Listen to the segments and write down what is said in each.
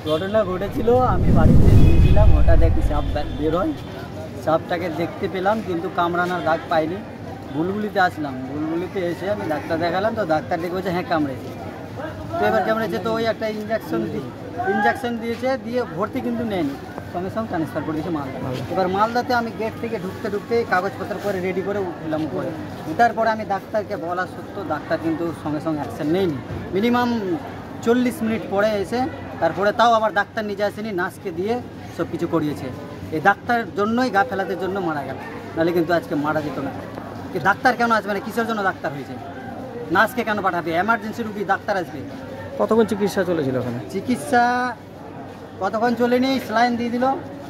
ঘটনা ঘটেছিল, আমি বাড়িতে গিয়েছিলাম, হঠাৎ একটি সাপ বেরোয়। সাপটাকে দেখতে পেলাম কিন্তু কামড়ানোর দাগ পাইনি। বুলবুলিতে আসলাম, বুলবুলিতে এসে আমি ডাক্তার দেখালাম, তো ডাক্তার দেখে বলছে হ্যাঁ কামড়েছে। তো এবার কামড়েছে, তো ওই একটা ইঞ্জেকশন দিয়েছে, দিয়ে ভর্তি কিন্তু নেয়নি, সঙ্গে সঙ্গে ট্রান্সফার করে দিয়েছে মালদা। এবার মালদাতে আমি গেট থেকে ঢুকতে কাগজপত্র করে রেডি করে উঠলাম উপরে। উঠার পরে আমি ডাক্তারকে বলা সত্ত্বেও ডাক্তার কিন্তু সঙ্গে সঙ্গে অ্যাকশন নেয়নি। মিনিমাম 40 মিনিট পরে এসে তারপরে তাও আবার ডাক্তার নিজে আসেনি, নার্সকে দিয়ে সব কিছু করিয়েছে। এই ডাক্তারের জন্যই গা ফেলাতে জন্য মারা গেল, নাহলে কিন্তু আজকে মারা যেত না। কি ডাক্তার কেন আসবে না? কিসের জন্য ডাক্তার হয়েছে? নার্সকে কেন পাঠাবে? এমার্জেন্সি রুগী ডাক্তার আসবে। কতক্ষণ চিকিৎসা চলেছিল ওখানে? চিকিৎসা কতক্ষণ চলেনি, স্যালাইন দিয়ে দিল,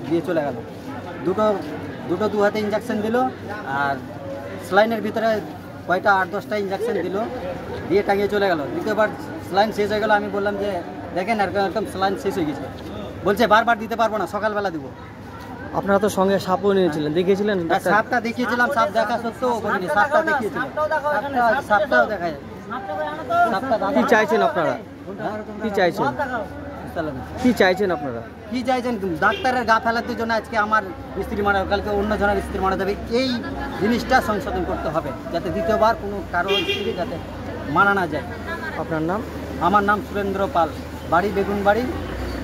দিয়ে চলে গেল। দুটো দু হাতে ইঞ্জেকশন দিল, আর স্যালাইনের ভিতরে কয়টা 8-10টা ইঞ্জেকশন দিল, দিয়ে টাঙিয়ে চলে গেল। দ্বিতীয়বার স্যালাইন শেষ হয়ে গেল, আমি বললাম যে দেখেন এরকম স্যালাইন শেষ হয়ে গেছে। বলছে বারবার দিতে পারবো না, সকালবেলা দিব। আপনারা তো সঙ্গে সাপও নিয়েছিলেন, দেখিয়েছিলেন? সাপটা দেখিয়েছিলাম, সাপ দেখা সত্ত্বেও সাপটা দেখিয়েছিলাম, সাপটাও দেখা যায়। কি চাইছেন আপনারা? কি চাইছেন? কি চাইছেন আপনারা? কি চাইছেন? ডাক্তারের গা ফেলাতে জন্য আজকে আমার স্ত্রী মারা, কালকে অন্য জনের স্ত্রী মারা যাবে। এই জিনিসটা সংশোধন করতে হবে, যাতে দ্বিতীয়বার কোনো কারো স্ত্রী যাতে মারা না যায়। আপনার নাম? আমার নাম সুরেন্দ্র পাল, বাড়ি বেগুনবাড়ি,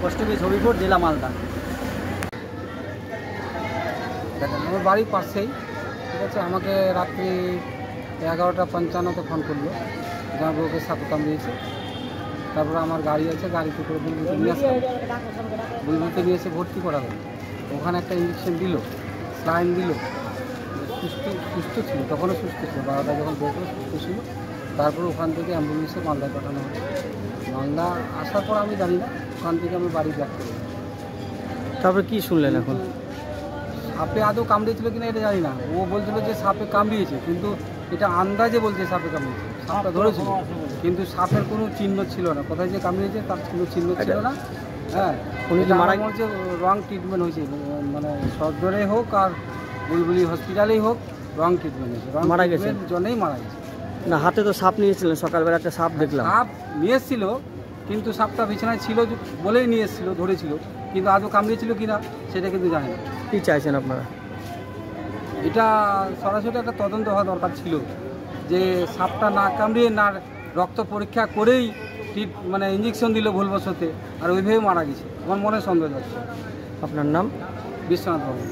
পোস্ট অফিস হবিপুর, জেলা মালদা। দেখেন আমার বাড়ির পাশেই, ঠিক আছে। আমাকে রাত্রি 11:55 ফোন করলো যে আমার বউকে সাপে কামড়িয়েছে। তারপরে আমার গাড়ি আছে, গাড়িতে করে বুলবুলিতে নিয়ে আসলাম, বুলবুলিতে নিয়ে এসে ভর্তি করা হলো। ওখানে একটা ইঞ্জেকশন দিল, স্যালাইন দিল। সুস্থ ছিল, তখনও সুস্থ ছিল, 12টা যখন দেখলো সুস্থ ছিল। তারপরে ওখান থেকে অ্যাম্বুলেন্সে মালদায় পাঠানো হলো। মালদা আসার পর আমি জানি না, ওখান থেকে আমি বাড়ি ব্যাক করি। তারপরে কি শুনলেন এখন? সাপে আদৌ কামড়িয়েছিল কিনা এটা জানি না। ও বলছিল যে সাপে কামড়িয়েছে, কিন্তু এটা আন্দাজে বলছে সাপে কামড়িয়েছে। সাপটা ধরেছিল কিন্তু সাপের কোনো চিহ্ন ছিল না, কোথায় যে কামড়িয়েছে তার কোনো চিহ্ন ছিল না। হ্যাঁ, উনি মারা গেছে, রং ট্রিটমেন্ট হয়েছে, মানে সদরে হোক আর বুলবুলি হসপিটালেই হোক, রং ট্রিটমেন্ট হয়েছে। মারা গেছে জন্যই মারা গেছে। না, হাতে তো সাপ নিয়েছিলেন, সকালবেলা একটা সাপ দেখলাম। সাপ নিয়ে এসেছিল, কিন্তু সাপটা বিছানায় ছিল বলেই নিয়ে এসেছিল, ধরেছিল, কিন্তু আদৌ কামড়িয়েছিল কিনা সেটা কিন্তু জানি না। কি চাইছেন আপনারা? এটা সরাসরি একটা তদন্ত হওয়া দরকার ছিল, যে সাপটা না কামড়িয়ে না রক্ত পরীক্ষা করেই মানে ইঞ্জেকশন দিল ভুলবশতে, আর ওইভাবে মারা গেছে। আমার মনে সন্দেহ যাচ্ছে। আপনার নাম? বিশ্বনাথ বাবু।